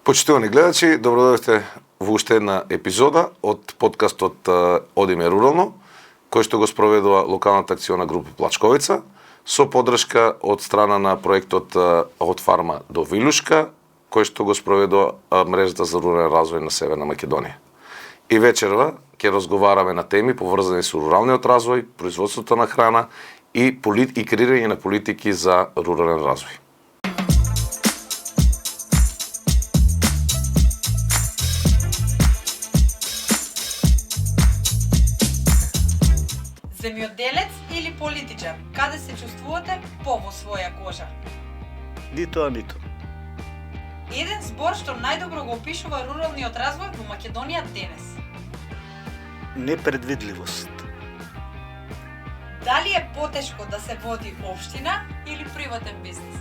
Почитувани гледачи, добродојавте во уште една епизода од подкастот Одиме рурално, кој што го спроведува локалната акциона група Плачковица, со поддршка од страна на проектот Од фарма до Вилушка, кој што го спроведува мрежата за рурален развој на Северна Македонија. И вечерва ќе разговараме на теми поврзани со руралниот развој, производството на храна и креирање на политики за рурален развој. Земјоделец или политичар? Каде се чувствувате во своја кожа? Ни тоа, ни тоа. Еден збор што најдобро го опишува руралниот развој во Македонија денес. Непредвидливост. Дали е потешко да се води општина или приватен бизнис?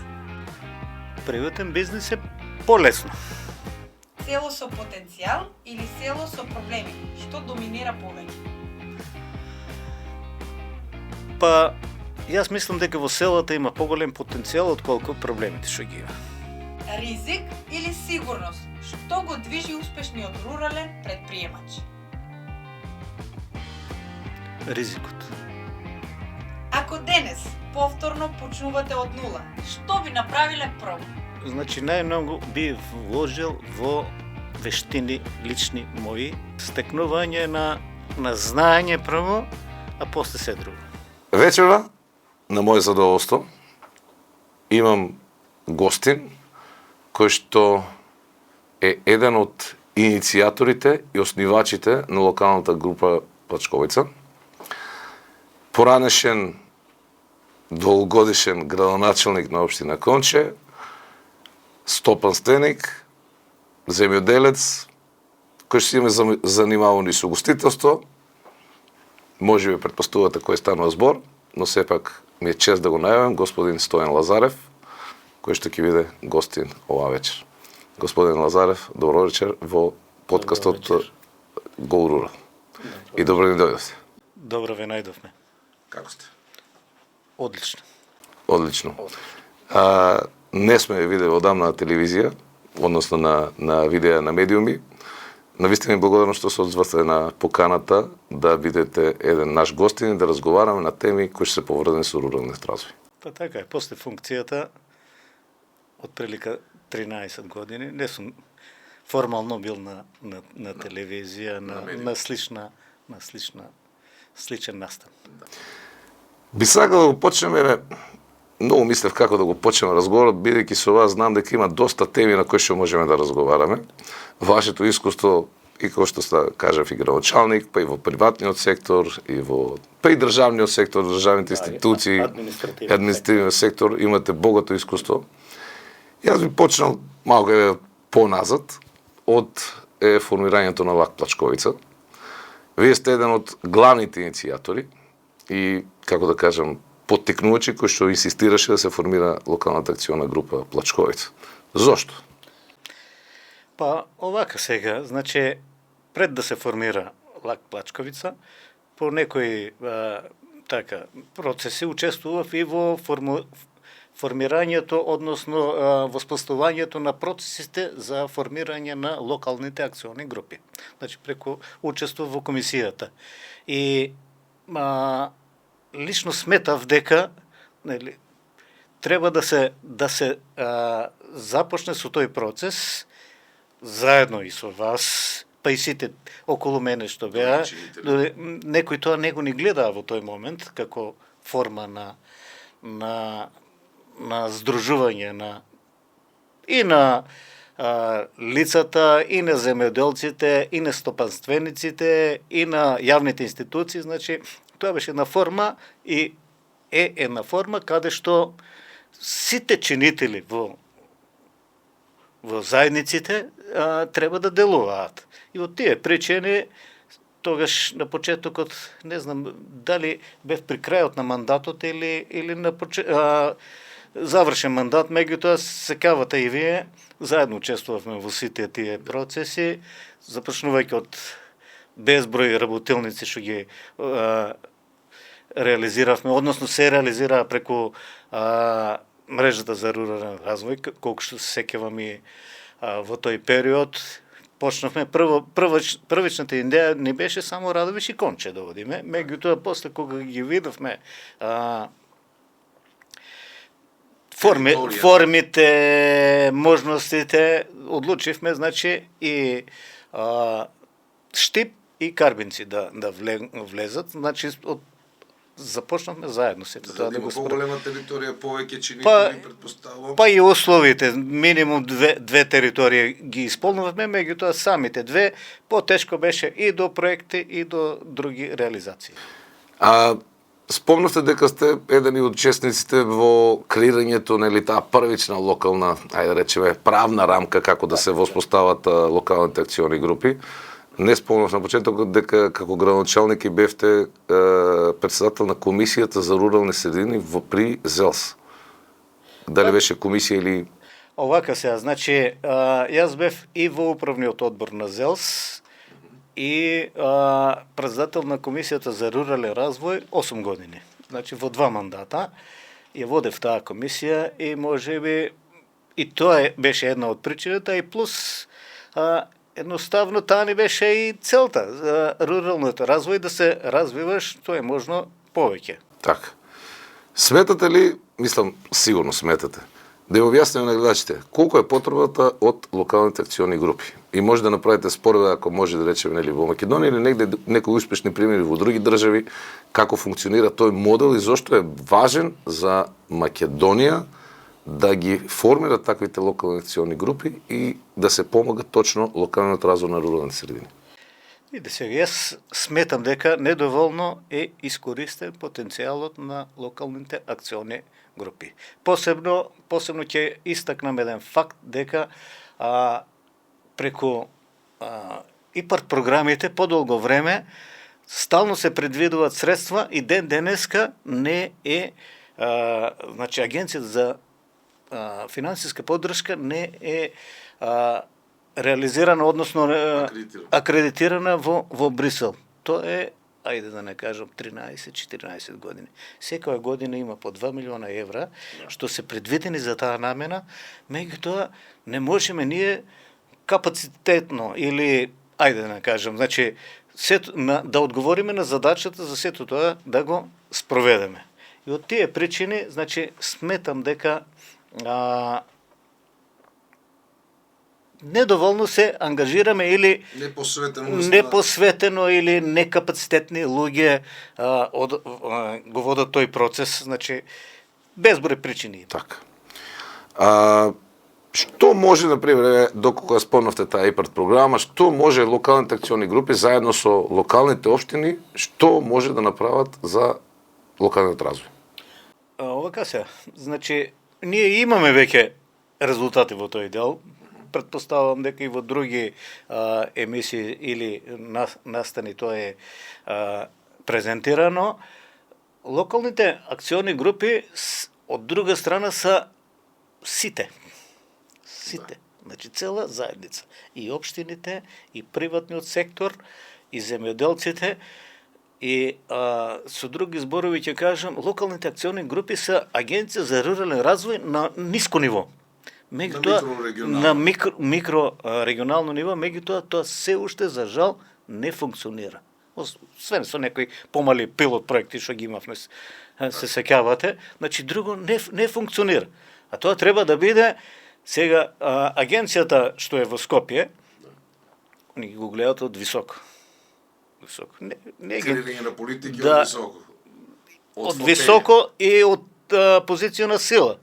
Приватен бизнис е полесно. Село со потенцијал или село со проблеми? Што доминира повеќе? Па, јас мислам дека во селата има поголем потенцијал отколку проблемите што ги има. Ризик или сигурност? Што го движи успешниот рурален предприемач? Ризикот. Ако денес повторно почнувате од нула, што би направиле прво? Значи, најмногу би вложил во вештини лични мои, стекнување на знаење прво, а после се друго. Вечера, на моје задоволство, имам гостин кој што е еден од иницијаторите и основачите на локалната група Плачковица. Поранешен долгогодишен градоначелник на општина Конче, стопанственик, земјоделец, кој што се ме занимавал и со гостителство. Може би претпоставувате кој станува збор, но сепак ми е чест да го најавам господин Стојан Лазарев, кој што ќе биде гостин оваа вечер. Господин Лазарев, добро вечер во подкастот Go Rural. И добро ни дојдовте. Добро ве најдовме. Како сте? Одлично. Одлично. Не сме видели одамна на телевизија, односно на видеа на медиуми. Навистина ми благодарам што се одзвате на поканата да бидете еден наш гостин и да разговараме на теми кои се поврзани со руралниот развој. Па така е, после функцијата од прилика 13 години не сум формално бил на телевизија, на сличен настан. Би сакал да го почнеме, многу мислев како да го почнеме разговорот, бидејќи со вас знам дека има доста теми на кои што можеме да разговараме. Вашето искуство, и како што кажав, и градоначалник, па и во приватниот сектор, па и државниот сектор, државните институции, административниот сектор, имате богато искуство. Јас би почнал малку поназад од формирањето на ЛАК Плачковица. Вие сте еден од главните иницијатори и, како да кажам, поттикнувачи кој што инсистираше да се формира локалната акциона група Плачковица. Зошто? Па, овака сега, значи, пред да се формира ЛАК Плачковица, по некои процеси учествував и во формирањето, односно воспоставувањето на процесите за формирање на локалните акциони групи. Значи, преку учествував во комисијата. И лично сметав дека треба да се започне со тој процес заедно и со вас, па и сите околу мене што беа, некој тоа не го ни гледаа во тој момент како форма на здружување и на лицата, и на земјоделците, и на стопанствениците, и на јавните институции. Значи, тоа беше една форма и е една форма каде што сите чинители во заедниците треба да делуваат. И од тие причини, тогаш на почетокот, не знам дали бев при крајот на мандатот или завршен мандат, меѓутоа секавате и вие, заедно учествувавме во сите тие процеси, започнувајќи од безброј работилници што ги реализиравме, односно се реализираа преку мрежата за рурален развој, колку што се сеќавам и во тој период. Почнавме првичната идеја не беше само Радовиш и Конче да одиме, меѓутоа после кога ги видовме формите, можностите, одлучивме значи и Штип и Карбинци да влезат, значи започнавме заедно сето тоа да го поголема територија, повеќе чинители, предпоставувам. Па и условите, минимум две територии ги исполнувавме, меѓутоа самите две потешко беше и до проекти и до други реализации. Спомнавте дека сте еден од учесниците во креирањето, нели, таа првична локална, ајде речеме, правна рамка како да се воспостават локалните акциони групи. Не спомнав на почетокот дека како градоначалник и бевте председател на комисијата за рурални средини при ЗЕЛС. Дали беше комисија или... Овака сега, значи, јас бев и во управниот одбор на ЗЕЛС и председател на комисијата за рурален развој 8 години. Значи, во 2 мандата ја водев таа комисија и можеби и тоа беше една од причините, и плюс едноставно таа не беше и целта за руралниот развој да се развиваш, тоа е можно повеќе. Така. Сметате ли, мислам, сигурно сметате, да ја објасниме на гледачите колку е потребата од локалните акциони групи? И може да направите споредба, ако може да речеме, нели, во Македонија или негде некои успешни примери во други држави, како функционира тој модел и зошто е важен за Македонија да ги формират таквите локални акциони групи и да се помага точно локалниот развој на руралните средини. Иде сега, јас сметам дека недоволно е искористен потенцијалот на локалните акциони групи. Посебно ќе истакнам еден факт дека преку ИПАРТ програмите подолго време стално се предвидуваат средства и ден денеска не е значи Агенцијата за финансиска поддршка не е реализирана, односно акредитирана во Брисел. Тоа е, ајде да не кажам, 13-14 години. Секоја година има по 2 милиона евра, што се предвидени за таа намена, меѓутоа не можеме ние капацитетно или, ајде да не кажам, значи, да одговориме на задачата за сето тоа да го спроведеме. И од тие причини, значи, сметам дека недоволно се ангажираме или непосветено или некапацитетни луѓе го водат тој процес, значи безброј причини. Така. Што може, например, доколку ја спомнавте таа ИПАРТ програма, што може локалните акциони групи заедно со локалните општини, што може да направат за локалниот развој? Овака се, значи, ние имаме веќе резултати во тој дел. Предпоставам дека и во други емисии или настани тоа е презентирано. Локалните акциони групи од друга страна са сите. Значи цела заедница. И општините, и приватниот сектор, и земјоделците, и со други зборови ќе кажам, локалните акциони групи са агенција за рурален развој на ниско ниво. На микрорегионално ниво, меѓутоа тоа се уште за жал не функционира. Освен со некои помали пилот проекти што ги имавме, се сеќавате, значи друго не функционира. А тоа треба да биде сега агенцијата што е во Скопје, они го гледаат од високо. Креирање на политики од високо. Од високо и од позиција на сила.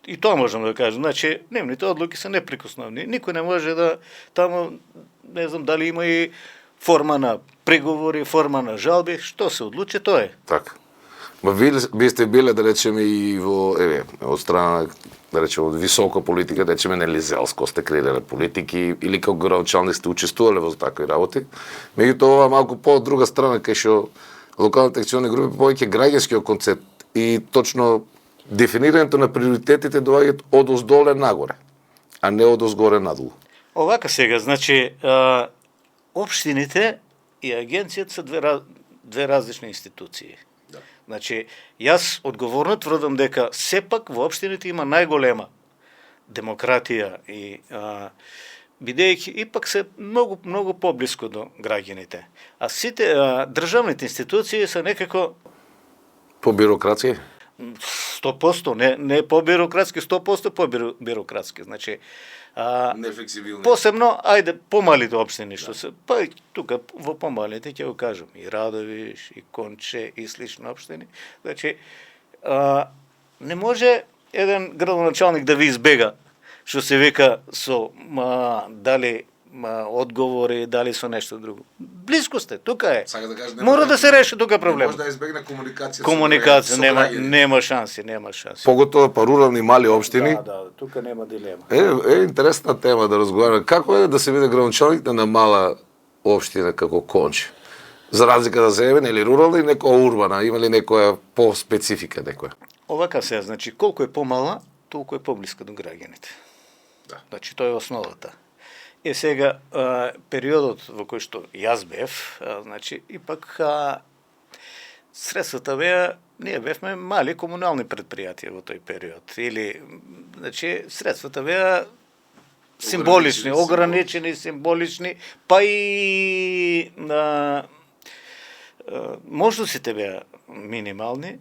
И тоа можам да кажам. Значи, нивните одлуки се неприкосновени. Никој не може да таму, не знам дали има и форма на преговори, форма на жалби, што се одлучи, тоа е. Така. Ви сте биле, да речеме, и во, од страна, да речеме, од висока политика, да речеме, нели зелско сте креирале политики, или како градоначалник сте учествувале во такви работи. Меѓутоа, ова малку по од друга страна, кај што локалните акциони групи повеќе граѓанскиот концепт и точно Дефинирањето на приоритетите доаѓаат од оздоле нагоре, а не од озгоре надолу. Овака сега, значи, општините и агенцијата се две различни институции. Да. Значи, јас одговорно тврдам дека сепак во општините има најголема демократија и бидејќи ипак се многу поблиску до граѓаните. А сите државните институции се некако По бирократија? 100%, не по-бирократски, 100% по-бирократски. Значи, Нефлексибилни. посебно, ајде, помалите општини, што се, па и тука во помалите ќе го кажам, и Радовиш, и Конче, и слични општини. Значи, не може еден градоначалник да ви избега, што се вика со дали одговори, дали со нешто друго. Близко сте, тука е. Сака да кажеш, Мора да се реши тука проблем. Може да избегне комуникација. Комуникација, со граѓани. нема шанси. Поготово па рурални мали општини. Да, тука нема дилема. Интересна тема да разговараме. Како е да се биде градоначалник на мала општина како Конче? За разлика да се еве или рурална и некоја урбана, има ли некоја по-специфика некоја? Овака се, значи, колку е помала, толку е поблиска до граѓаните. Да. Значи, тоа е основата. И сега, периодот во кој што јас бев, значи, ипак средствата беа, ние бевме мали комунални предпријатија во тој период. Или, значи, средствата беа символични, ограничени, символични, па и можностите беа минимални.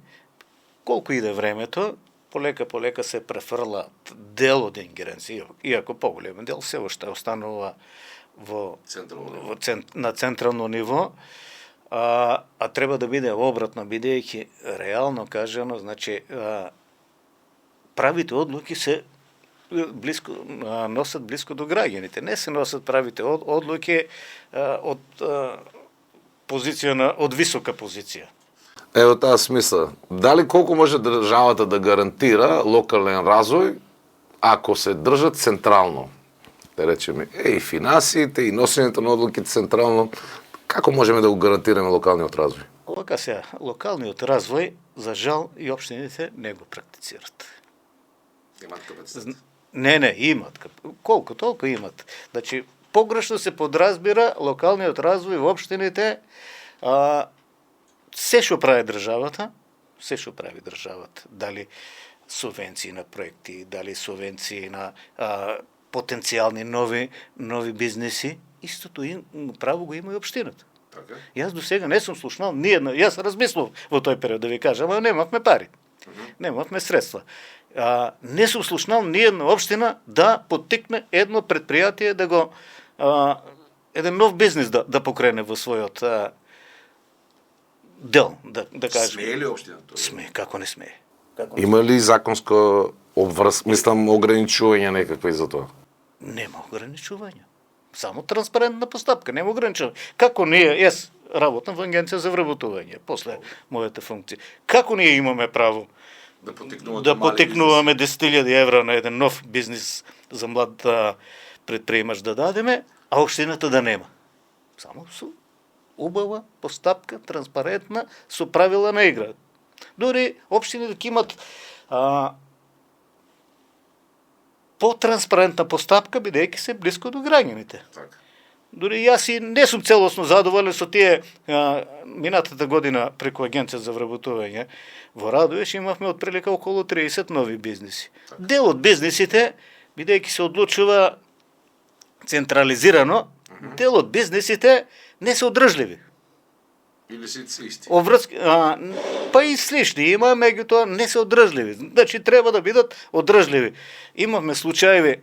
Колку иде времето, полека се префрла дел од ингеренција, иако поголем дел се уште останува на централно ниво, а треба да биде обратно, бидејќи реално кажано, значи, правите одлуки се носат близко до граѓаните. Не се носат правите одлуки од позиција од висока позиција. Ево таа смисла. Дали колку може државата да гарантира локален развој ако се држат централно? Да речеме, и финансиите, и носењето на одлуки централно. Како можеме да го гарантираме локалниот развој? Овака сега, локалниот развој, за жал, и општините не го практицират. Имат капацитет? Не, имат. Колку толку имат. Значи, погрешно се подразбира локалниот развој во општините, се што прави државата, дали субвенции на проекти, дали субвенции на потенцијални нови бизнеси, истото право го има и општината. Така. Јас до сега не сум слушнал ниедна, јас размислов во тој период да ви кажам, ама немавме пари. Немавме средства. Не сум слушнал ниедна општина да поттикне едно предпријатие да го еден нов бизнис да покрене во својот дел, да кажем. Смее ли општината? Смее, како не смее. Има ли законско ограничување некакви за тоа? Нема ограничување. Само транспарентна постапка, нема ограничување. Како ние, јас работам во агенција за вработување, после мојата функција. Како ние имаме право да потикнуваме 10.000 евра на еден нов бизнис за млад предприемач да дадеме, а општината да нема? Само со убава постапка, транспарентна, со правила на игра. Дори општините ќе имат по-транспарентна постапка, бидејќи се близко до граѓаните. Така. Дури јас и не сум целосно задоволен со тие минатата година преку агенција за вработување во Радовиш имавме отприлика околу 30 нови бизниси. Так. Дел од бизнисите, бидејќи се одлучува централизирано, дел од бизнисите не се одржливи. Или се исти. Па и слични има, меѓутоа не се одржливи. Значи треба да бидат одржливи. Имавме случаеви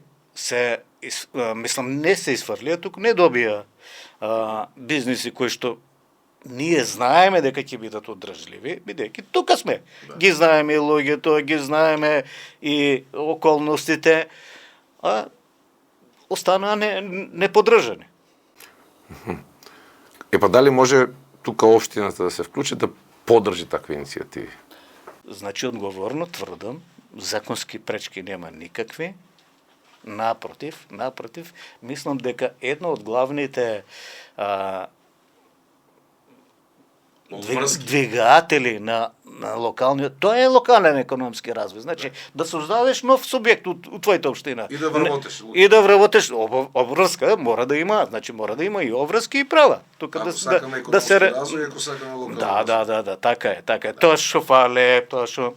мислам не се изфрлија, тук не добија бизниси кои што ние знаеме дека ќе бидат одржливи, бидејќи тука сме. Да. Ги знаеме и луѓето, ги знаеме и околностите, а останаа неподржани. Па дали може тука општината да се вклучи да поддржи такви иницијативи? Значи, одговорно тврдам, законски пречки нема никакви. Напротив, мислам дека едно од главните двигатели на локалниот, тоа е локален економски развој. Значи да создадеш нов субјект у твојата општина. И да вработиш. И да вработиш, обврска мора да има, значи мора да има и обврски и права. Тука Ако сакаме економски развој, ако сакаме локално. Да, така е. Тоа што фале, тоа што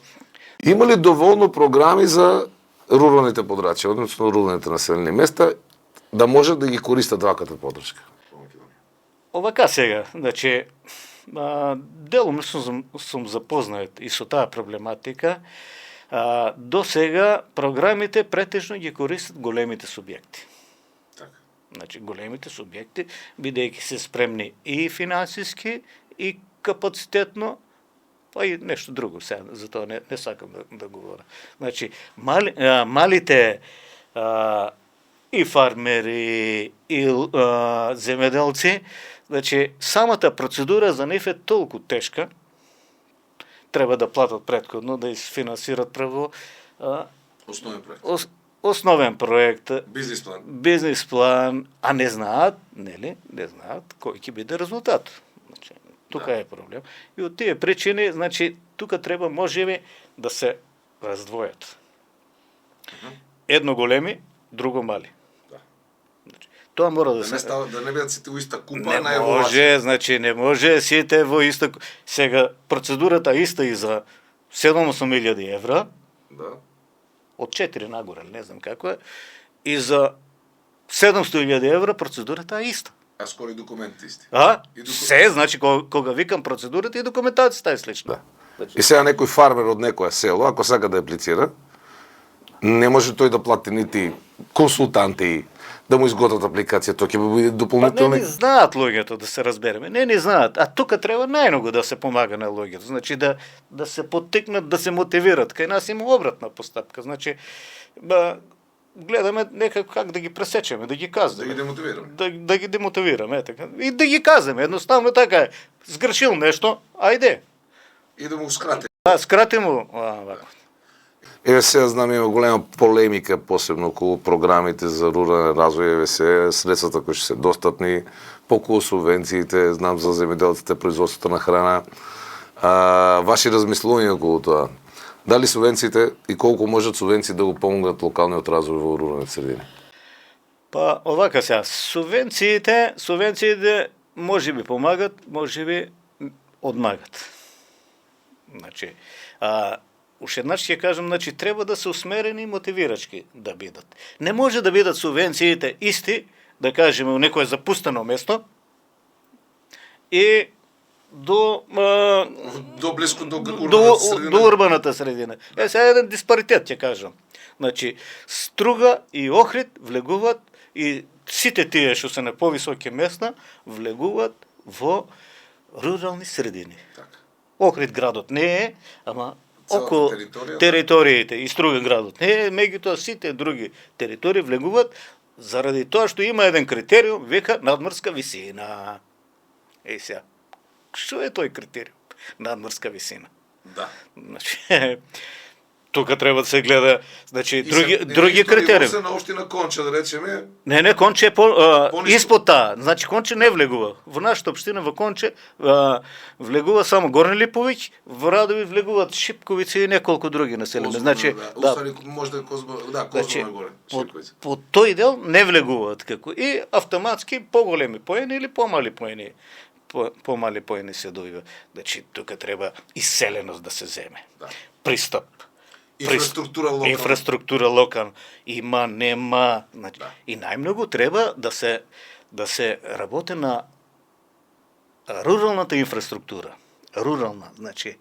Има ли доволно програми за руралните подрачја, односно руралните населени места, да може да ги користат ваката подршка? Овака сега, значи, делом сум запознат и со таа проблематика. До сега програмите претежно ги користат големите субјекти. Така. Значи, големите субјекти, бидејќи се спремни и финансиски, и капацитетно, па и нешто друго, сега, за тоа не сакам да говоря. Значи, малите и фармери, и земеделци, значи, самата процедура за нив е толку тешка, треба да платат претходно, да изфинансират прво Основен проект. основен проект, Бизнес план. а не знаат, нели, не знаат кој ќе биде резултат. Значи, тука е проблем. И од тие причини, значи, тука треба можеби да се раздвојат. Едно големи, друго мали. Значи, тоа мора да се... Да не бидат сите во иста купа Не на еволација. може, значи не може сите во иста... Сега, процедурата иста и за 7.000 евра, Да. од 4 нагоре, не знам како е, и за 700.000 евра процедурата е иста. А скоро и документите исти. Се, значи, кога викам процедурата и документацијата е слична. Да. И сега некој фармер од некоја село, ако сака да аплицира, не може тој да плати нити консултанти, да му изготват апликација, тоа ќе биде Па дополнителни. не ни знаат луѓето, да се разбереме, не ни знаат. А тука треба најмногу да се помага на луѓето, значи да се поттикнат, да се мотивират. Кај нас има обратна постапка, значи гледаме некако как да ги пресечеме, да ги Да казваме. ги демотивираме. Да ги демотивираме, така. И да ги казваме, едноставно така е. Сгрешил нешто, ајде. И да му скрате. Скрати му вако. Еве сега знам има голема полемика посебно околу програмите за рурален развој, еве се средствата кои ќе се достапни, околу субвенциите, знам за земјоделците, производството на храна. Ваши размислувања околу тоа? Дали субвенциите и колку можат субвенции да го помогнат локалниот развој во руралните средини? Па овака сега, субвенциите може би помагат, може би одмагат. Значи, уште еднаш ќе кажам, значи треба да се усмерени и мотивирачки да бидат. Не може да бидат субвенциите исти, да кажеме, у некое запустено место и до Близко до до урбаната средина. Сега еден диспаритет ќе кажам. Значи, Струга и Охрид влегуваат и сите тие што се на повисоки места влегуваат во рурални средини. Така. Охрид градот не е, ама Целата околу територија, териториите и Струга градот не е, меѓутоа сите други територии влегуваат заради тоа што има еден критериум, века надморска висина. Сега, што е тој критериум? Надморска висина. Да. Значи, тука треба да се гледа, значи други критериуми. Се на општина Конча, да речеме, Не, Конче е Пониско. испод таа. Значи Конче не влегува. Во нашата општина во Конче влегува само Горни Липовиќ, во Радови влегуваат Шипковица и неколку други населени. Значи, Остали може да Козба, Козба горе. по тој дел не влегуваат како и автоматски поголеми поени или помали поени. Помали поени се добива. Значи тука треба иселеност да се земе. Да. Пристап. Инфраструктура локална. локална. Има, нема. Значи, Да. и најмногу треба да се работи на руралната инфраструктура. Рурална, значи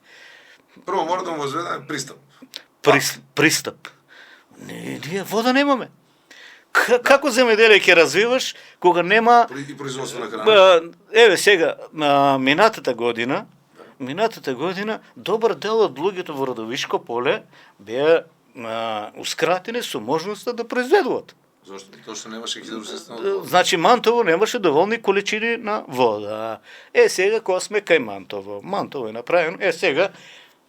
Прво мора да му возведеме пристап. пристап. Ние вода немаме. Како земјоделие ќе развиваш кога нема И производство на храна. еве сега минатата година добар дел од луѓето во Родовишко поле беа ускратени со можноста да произведуваат. Зошто? Тоа што немаше хидросистема. Значи Мантово немаше доволни количини на вода. Сега кога сме кај Мантово е направено. Сега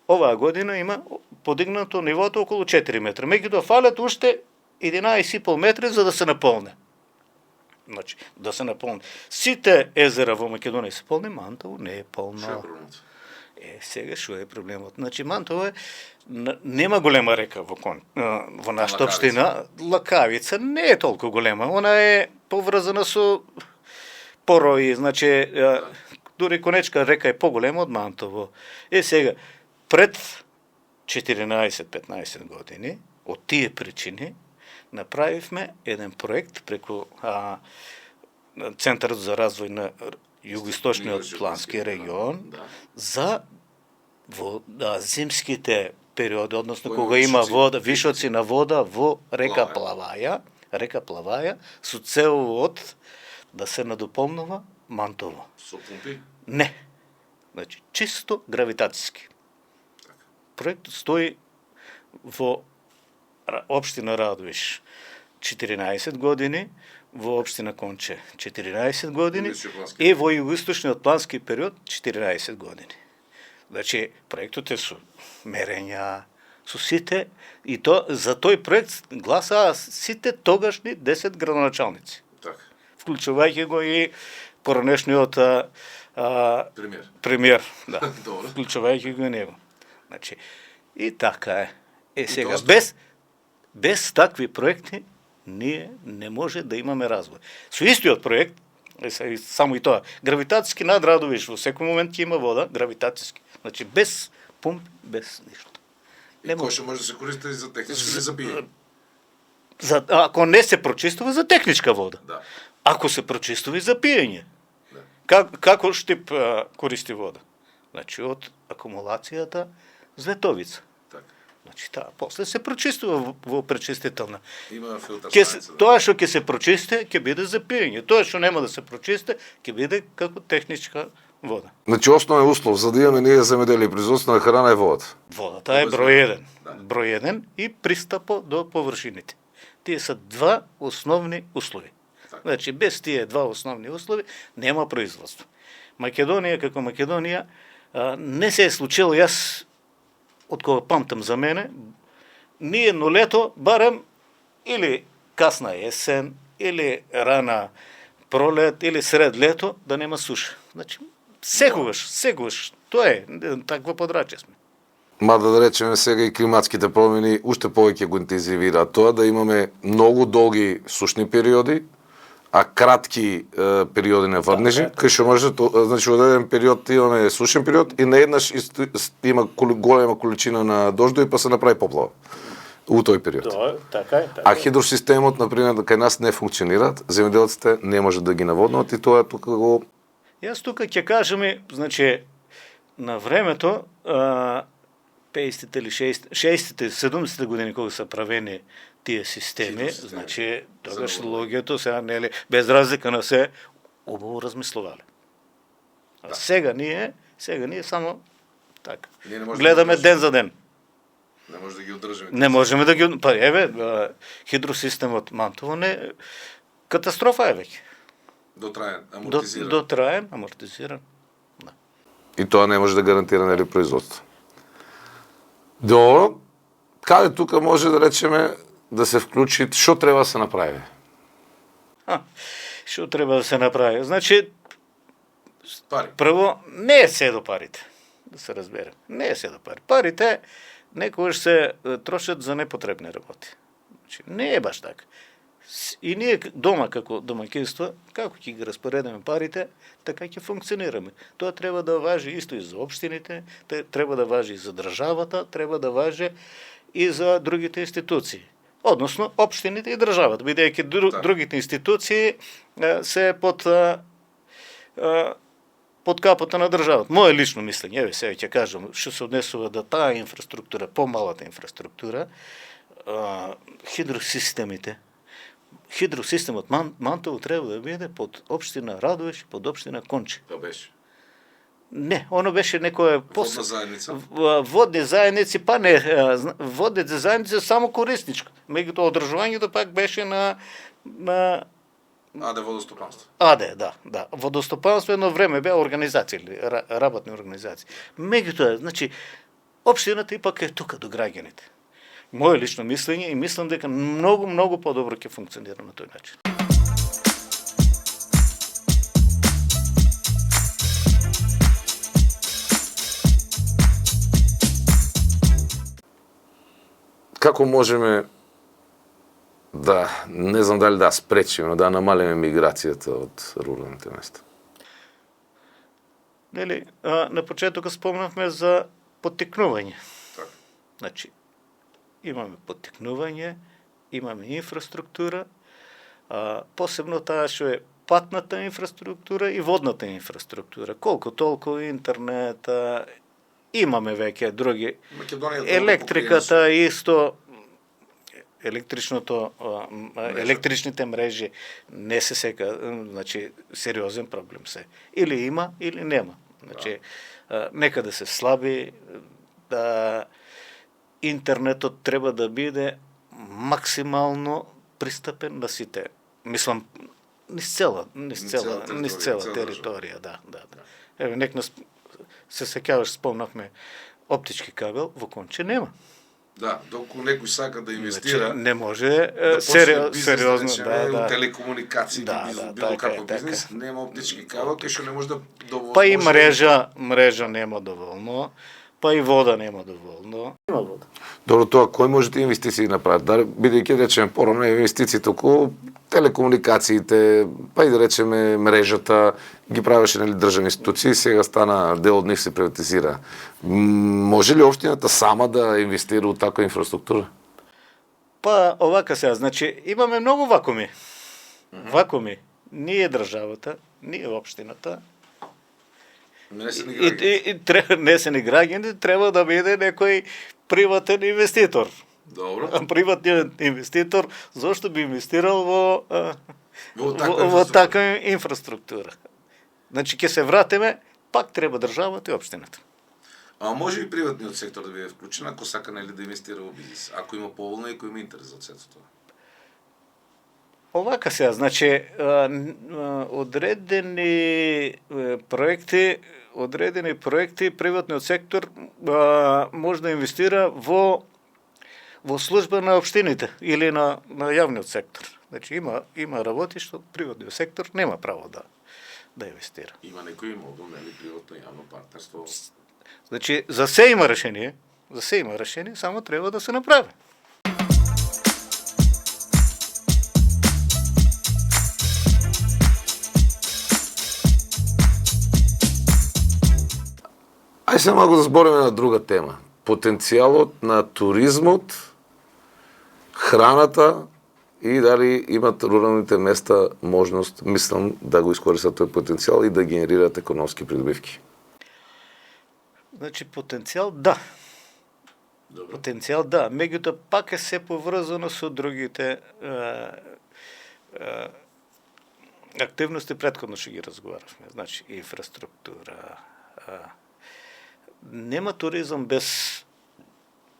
оваа година има подигнато нивото околу 4 метра. Меѓутоа фалат уште 11,5 метри за да се наполне. Значи, да се наполни. Сите езера во Македонија се полни, Мантово не е полно. Што е проблемот? Сега што е проблемот? Значи, Мантово нема голема река во нашата општина. Лакавица не е толку голема. Она е поврзана со порои, значи, дури Конечка река е поголема од Мантово. Сега, пред 14-15 години, од тие причини, направивме еден проект преку Центарот за развој на Југоисточниот плански регион за зимските периоди, односно кога има вода, вишоци на вода во река Плаваја, со целот да се надополнува Мантово. Со пумпи? Не. Значи, чисто гравитацијски. Проектот стои во општина Радовиш 14 години, во општина Конче 14 години и во југоисточниот плански период 14 години. Значи, проектот е со мерења, со сите, и за тој проект гласаа сите тогашни 10 градоначалници. Така. Вклучувајќи го и поранешниот премиер, да. Вклучувајќи го и него. Значи, и така е. Сега, без такви проекти, ние не може да имаме развој. Со истиот проект, само и тоа, гравитацијски над Радовиш, во секој момент ќе има вода, гравитацијски. Значи, без пумп, без ништо. И кој што може да се користи за технички или за пиење? Ако не се прочистува, за техничка вода. Да. Ако се прочистува и за пиење. Да. Како Штип користи вода? Значи, од акумулацијата Зветовица. Така. Значи, после се прочистува во пречистителна. Има филтр станица. Тоа што ќе се прочисти, ќе биде за пиење. Тоа што нема да се прочисти, ќе биде како техничка вода. Значи, основен услов за да имаме ние земеделие и производство на храна е водата. Водата е број 1. Да. Број 1 и пристапот до површините. Тие се два основни услови. Так. Значи, без тие два основни услови нема производство. Македонија како Македонија не се е случило, јас од кога памтам за мене, ни едно лето, барем или касна есен, или рана пролет, или сред лето, да нема суша. Значи, секогаш, тоа е, такво подрачје сме. Мада да речеме сега и климатските промени уште повеќе го интензивираат тоа да имаме многу долги сушни периоди, а кратки периоди на врнежи, кај што може, значи во еден период имаме сушен период и наеднаш има голема количина на дождови па се направи поплава у тој период. Така е. А хидросистемот, например, кај нас не функционираат, земјоделците не може да ги наводнат и тоа тука го... Јас тука ќе кажеме, значи, на времето, 50-те или 60-те, 70-те години кога се правени тие системи, значи, тогаш луѓето сега нели без разлика на се убаво размислувале. А сега ние само така. Гледаме ден за ден. Не може да ги одржиме. Не можеме да ги... Па еве, хидросистемот Мантово не... Катастрофа е веќе. Дотраен, амортизиран. Да. И тоа не може да гарантира нели производство. Добро, каде тука може да речеме да се вклучи, што треба да се направи? Што треба да се направи? Значи, пари. Прво, не е се до парите, да се разбере. Не е се до пари. Парите некогаш се трошат за непотребни работи. Значи, не е баш така. И ние дома како домаќинство, како ќе ги распоредиме парите, така ќе функционираме. Тоа треба да важи исто и за општините, треба да важи и за државата, треба да важи и за другите институции. Односно, општините и државата, бидејќи другите институции се под капота на државата. Моje лично мислење, еве сега ќе кажам, што се однесува да таа инфраструктура, помалата инфраструктура, хидросистемот Мантово треба да биде под општина Радовиш и под општина Конче. Тоа беше? Не, оно беше некоја... Водна заедница? Водни заедници, па не, водните заедници само корисничко. Меѓутоа одржувањето пак беше на АД водостопанство. АД, да. Водостопанство едно време беа организации, работни организации. Меѓутоа, значи, општината ипак е тука до граѓаните. Моje лично мислење и мислам дека многу подобро ќе функционира на тој начин. како можеме да, не знам дали да спречиме, но да намалиме миграцијата од руралните места? Нели, на почетока спомнавме за поттикнување. Така. Значи, имаме поттикнување, имаме инфраструктура, посебно таа што е патната инфраструктура и водната инфраструктура. Колку толку интернет, имаме веќе други. Електриката исто, електричните мрежи не се сека, значи сериозен проблем се. Или има, или нема. Значи, нека да се слаби, да интернетот треба да биде максимално пристапен на сите. Мислам, низ цела територија, да. Еве, нек нас се сеќаваш, спомнавме оптички кабел, во Конче нема. Да, доколку некој сака да инвестира, Значи, не може да сериозно, да, телекомуникации, било каков бизнес, нема оптички кабел, кој што не може да доволно. Па и мрежа нема доволно, па и вода нема доволно. Нема вода. Добро, тоа кој може да инвестиции направи? Да, бидејќи да речеме порано инвестициите околу телекомуникациите, па и да речеме мрежата, ги правеше нели државни институции, сега стана дел од нив се приватизира. Може ли општината сама да инвестира у таква инфраструктура? Па овака сега, значи имаме многу вакууми. Вакууми. Ние државата, ние општината. Не се ни граѓани, треба да биде некој приватен инвеститор. Добро. Приватниот инвеститор зошто би инвестирал во таква инфраструктура? Значи ќе се вратиме, пак треба државата и општината. А може и приватниот сектор да биде вклучен ако сака нели да инвестира во бизнис, ако има поволна и ако има интерес за сето тоа. Овака сега, значи одредени проекти приватниот сектор може да инвестира во служба на општините или на јавниот сектор. Значи има работи што приватниот сектор нема право да инвестира. Има некој модел, нели, приватно јавно партнерство. Значи за се има решение, само треба да се направи. Ај се малку да збориме на друга тема. Потенцијалот на туризмот, храната и дали имат руралните места можност, мислам, да го искористат тој потенцијал и да генерираат економски придобивки. Значи потенцијал да. Добро. Потенцијал да, меѓутоа пак е се поврзано со другите активности, претходно што ги разговаравме. Значи инфраструктура. Нема туризам без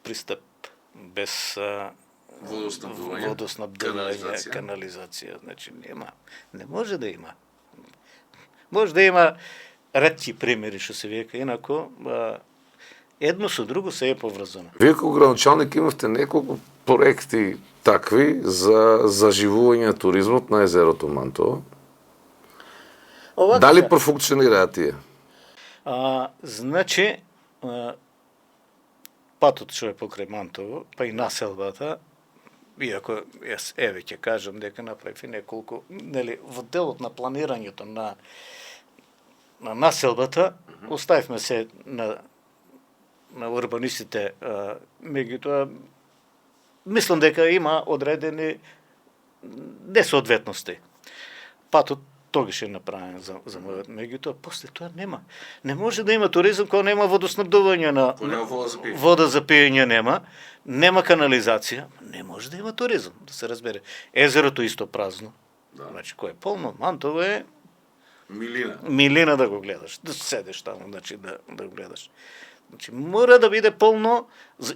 пристап, без водоснабдување, канализација. Значи нема. Не може да има. Може да има ретки примери што се вика, инако едно со друго се е поврзано. Вие како градоначалник имавте неколку проекти такви за заживување на туризмот на езерото Мантово. Дали профункционираат тие? Значи, патот што е покрај Мантово, па и населбата, иако еве ќе кажам дека направи неколку, нели, во делот на планирањето на населбата, оставивме се на урбанистите, меѓутоа мислам дека има одредени несоодветности. Патот тогаш е направен за мојот, меѓутоа после тоа нема. Не може да има туризам кога нема водоснабдување на вода за пиење нема канализација, не може да има туризам, да се разбере. Езерото исто празно. Да. Значи кој е полно, Мантово е милина да го гледаш, да седеш таму, значи да го гледаш. Значи мора да биде полно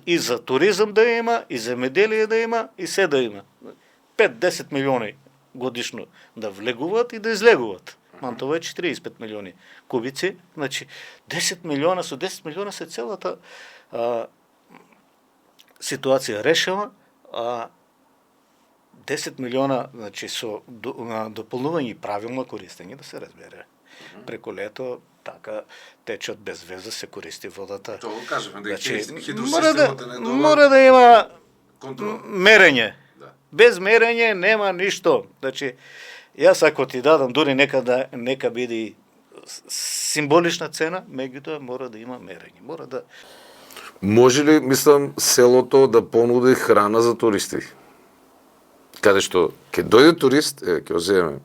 и за туризам да има, и за земеделие да има, и се да има. 5-10 милиони годишно да влегуваат и да излегуваат. Мантово е 45 милиони кубици, значи 10 милиона, со 10 милиона се целата ситуација решава, 10 милиона, значи со дополнување и правилно користење, да се разбере. Преку лето така течат без веза, се користи водата. Тоа го кажеме, дека значи, хидросистемот е недоволен. Мора да има Контрол. Мерење. Да. Без мерење нема ништо. Значи, јас ако ти дадам дури нека биде символична цена, меѓутоа мора да има мерење. Мора да Може ли, мислам, селото да понуди храна за туристи? Каде што ќе дојде турист, ќе оземе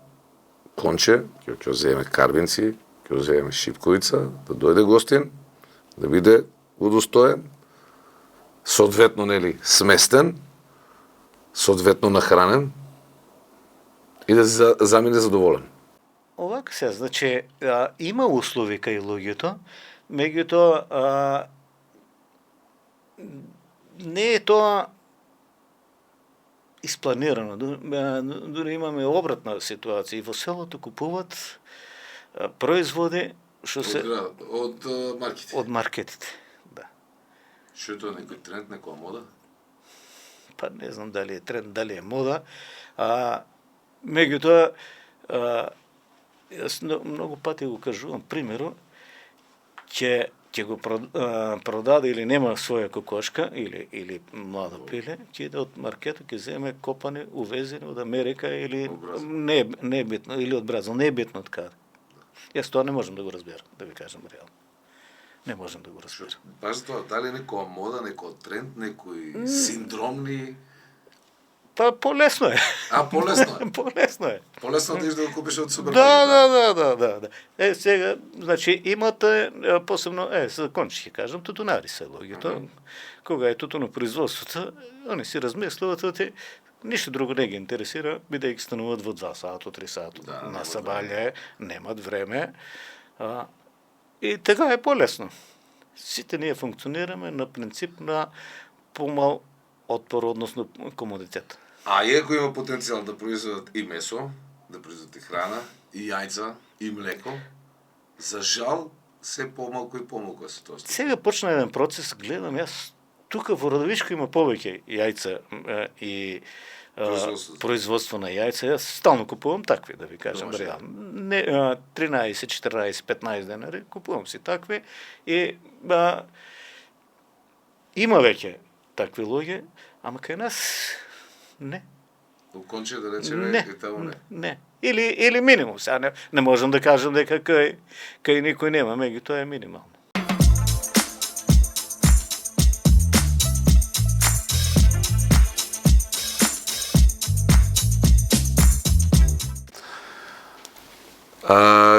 конче, ќе оземе карбинци, ќе оземе шипковица, да дојде гостин, да биде удостоен, соодветно нели сместен, соодветно нахранен и да замине задоволен. Овака се, значи, има услови кај луѓето, меѓутоа не е тоа испланирано. Дури имаме обратна ситуација. И во селото купуваат производи што се од марките. од маркетите. Да. Што е тоа, некој тренд, некоја мода? Па не знам дали е тренд, дали е мода. Меѓутоа, јас многу пати го кажувам, примеру, ќе го продаде или нема своја кокошка или младо пиле, ќе иде од маркетот, ќе земе копани, увезени од Америка или не битно, или од Бразил, не е битно од каде. Јас тоа не можам да го разберам, да ви кажам реално. Не можам да го разберам. Баш тоа, дали е некоја мода, некој тренд, некој синдромни... Па полесно е. Полесно е. Полесно е. Полесно да да го купиш од супермаркет. Да. Сега, значи, имате, посебно, за конче ќе кажам, тутунари се луѓето. Кога е тутунопроизводството, они си размислуваат, ништо друго не ги интересира, бидејќи стануваат во 2 сата, 3 сата на сабаље, немат време. И така е полесно. Сите ние функционираме на принцип на помал отпор, односно комодитет. А иако има потенцијал да произведат и месо, да произведат и храна, и јајца, и млеко, за жал, се помалку и помалку се тоа. Сега почна еден процес, гледам јас, тука во Родовишко има повеќе јајца и производство на јајца. Јас стално купувам такви, да ви кажам реално. 13, 14, 15 денари купувам си такви и има веќе такви луѓе, ама кај нас не. У конче да речеме и таму не. Не. Или минимум. Сега не можам да кажам дека кај никој нема, меѓутоа е минимално.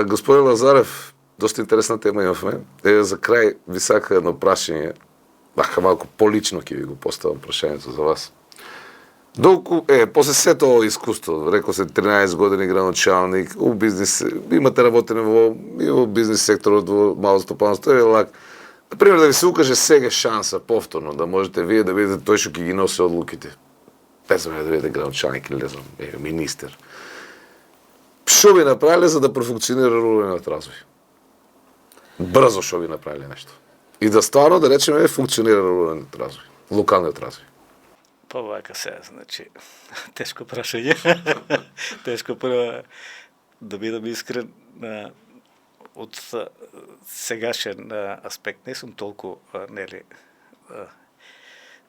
Господин Лазарев, доста интересна тема имавме. За крај ви сака едно прашање, малку полично ќе ви го поставам прашањето за вас. Долку после сето ово искуство, реко се 13 години градоначалник, у бизнис, имате работене во бизнис секторот, во мало стопанство, лак. Например, да ви се укаже сега шанса повторно, да можете вие да видите тој што ќе ги носи одлуките. Не знам да видите градоначалник или не знам, министер. Што би направиле за да профункционира руралниот развој? Брзо што би направиле нешто. И да стварно, да речеме, функционира руралниот развој, локалниот развој. Па вака се, значи, тешко прашање. Тешко прво, да бидам искрен, од сегашен аспект не сум толку,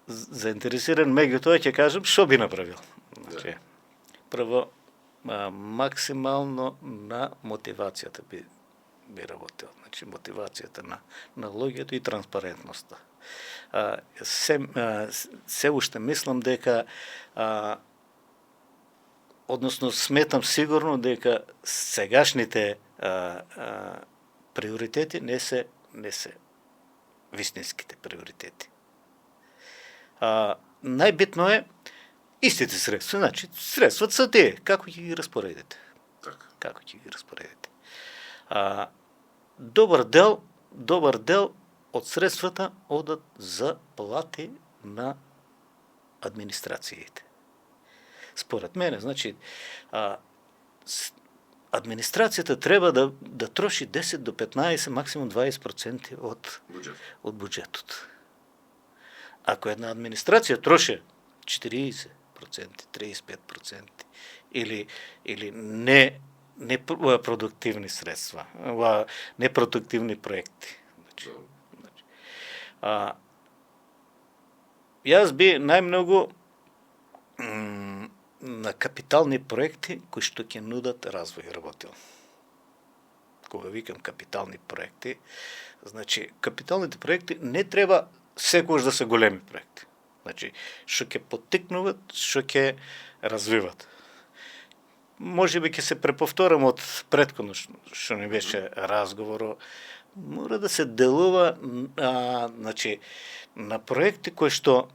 заинтересиран, меѓутоа ќе кажам што би направил. Значи, прво, максимално на мотивацијата би работил. Значи, мотивацијата на луѓето и транспарентноста. Се уште мислам дека односно сметам сигурно дека сегашните приоритети не се вистинските приоритети. Најбитно е истите средства. Значи, средствата се тие. Како ќе ги распоредите? Како ќе ги распоредите? Добар дел од средствата одат за плати на администрациите. Според мене, значи, администрацијата треба да троши 10 до 15, максимум 20% од буџетот. Ако една администрација троши 40%, 35% или непродуктивни средства, непродуктивни проекти. Јас би најмногу на капитални проекти кои што ќе нудат развој работел. Кога викам капитални проекти, значи капиталните проекти не треба секогаш да се големи проекти. Значи, што ќе поттикнуваат, што ќе развиват. Може би ќе се преповторам од претходно што не беше разговор, мора да се делува значи, на проекти кои што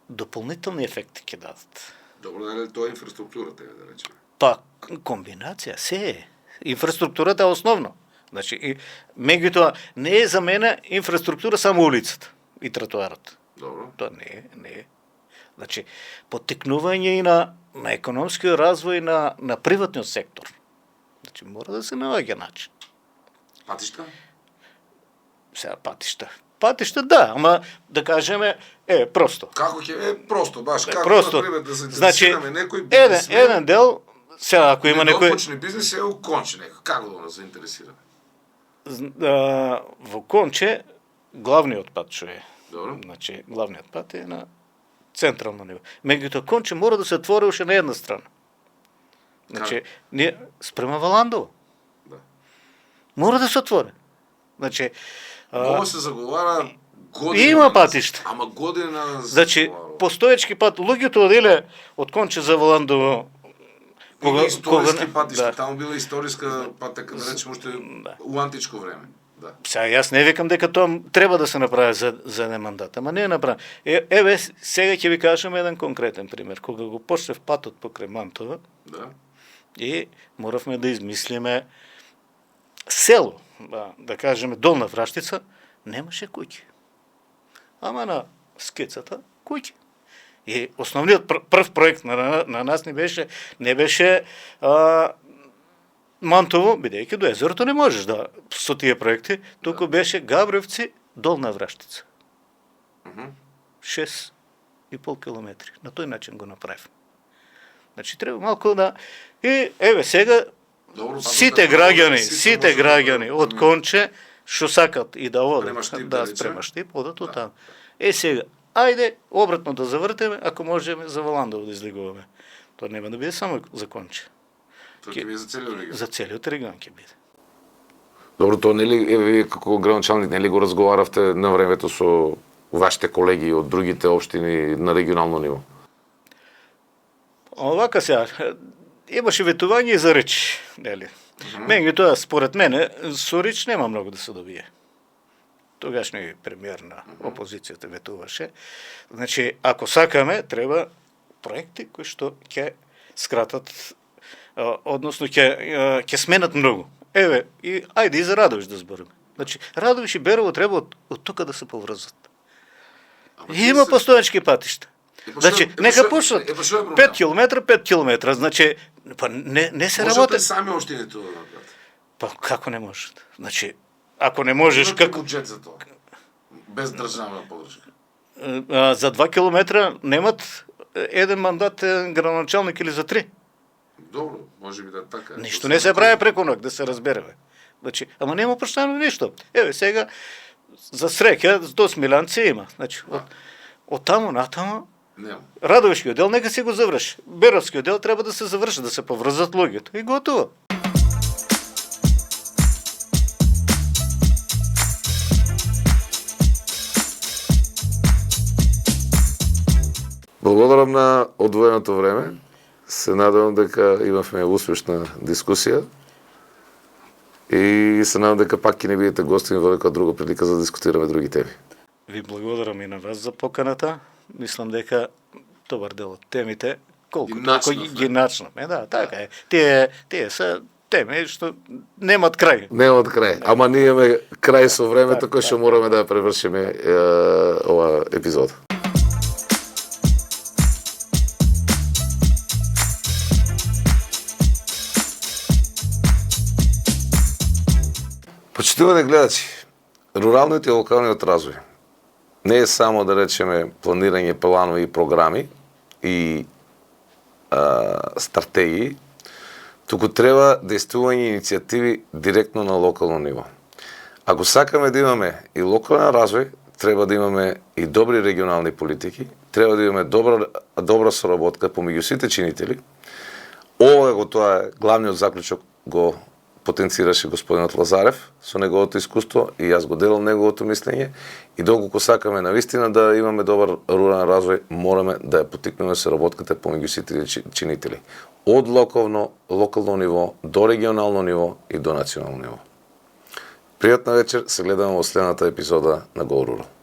дополнителни ефекти ќе дадат. Добро, дали тоа е инфраструктурата, да речеме. Па, комбинација, се е. Инфраструктурата е основно. Значи, и меѓутоа, не е за мене инфраструктура само улицата и тротоарот. Добро. Тоа не е. Значи, поттикнување и на економскиот развој на приватниот сектор. Значи, мора да се наоѓа начин. Патишта? Сега патишта. Патишта, да, ама да кажеме, просто. Како ќе просто, баш како Просто. например да се Значи, заинтересираме некој бизнесмен. еден дел, сега ако има некој почне бизнес е у Конче некој. Како да го заинтересираме? во Конче главниот пат што е. Добро. Значи, главниот пат е на централно ниво. Меѓутоа Конче мора да се отвори уште на една страна. Значи, ние спрема Валандово. Да. Мора да се отвори. Значи, Ова се заговара година. Има патишта. Ама година. Значи, постоечки пат, луѓето оделе од Конче за Валандово. Има историски патишта, Да. таму била историска патека, да речеме уште у античко време. Да. Сега јас не викам дека тоа треба да се направи за еден мандат, ама не е направено. Еве, сега ќе ви кажам еден конкретен пример. Кога го почнев патот покрај Мантова, Да. и моравме да измислиме село, да кажеме Долна Враштица, немаше куќи. Ама на скицата куќи. И основниот прв проект на нас не беше Мантово, бидејќи до езерото не можеш да со тие проекти, туку беше Габревци, Долна Враштица. 6,5 километри. На тој начин го направив. Значи треба малку да и еве сега Добро, сите граѓани од Конче што сакат и да одат, Спрема Штип, да да речеме. спрема Штип, одат од таму. Сега, ајде обратно да завртеме, ако можеме за Валандово да излегуваме. Тоа нема да биде само за Конче. Тоа ќе биде за целиот регион. За целиот регион ќе биде. Добро, тоа нели вие како градоначалник нели го разговаравте на времето со вашите колеги од другите општини на регионално ниво? Овака сега, имаше ветување и за реч, нели? Меѓутоа, според мене, со реч нема многу да се добие. Тогашниот премиер на опозицијата ветуваше. Значи, ако сакаме, треба проекти кои што ќе скратат, односно ќе сменат многу. Еве, и ајде и за Радовиш да збориме. Значи, Радовиш и Берово треба од тука да се поврзат. Има постоечки патишта. Значи, нека почнат 5 километра, 5 километра. Значи, па не се работи. Можете сами општините да направат. Па како не можат? Значи, ако не можеш како буџет за тоа? Без државна поддршка. За 2 километра немат еден мандат градоначалник или за 3. Добро, може би да е така. Ништо не се прави преку ноќ, да се разбереме. Значи, ама нема проштано ништо. Еве сега за среќа до Смилјанци има. Значи, од таму натаму Нема. Радовишкиот дел нека си го заврши. Беровскиот дел треба да се заврши, да се поврзат луѓето и готово. Благодарам на одвоеното време. Се надевам дека имавме успешна дискусија и се надевам дека пак ќе не бидете гостин во некоја друга прилика за да дискутираме други теми. Ви благодарам и на вас за поканата. Мислам дека добар дел од темите колку ги начнавме. Да, така е. Тие се теми што немат крај. Немат крај. Ама ние имаме крај со времето кој што мораме да ја превршиме ова епизода. Почитувани гледачи, руралниот и локалниот развој не е само, да речеме, планирање планови и програми и стратегии, туку треба действување иницијативи директно на локално ниво. Ако сакаме да имаме и локален развој, треба да имаме и добри регионални политики, треба да имаме добра соработка помеѓу сите чинители. Ова го тоа е главниот заклучок, го потенцираше господинот Лазарев со неговото искуство и јас го делам неговото мислење, и доколку сакаме навистина да имаме добар рурален развој, мораме да ја потикнеме соработката помеѓу сите чинители. Од локално ниво до регионално ниво и до национално ниво. Пријатна вечер, се гледаме во следната епизода на Go Rural.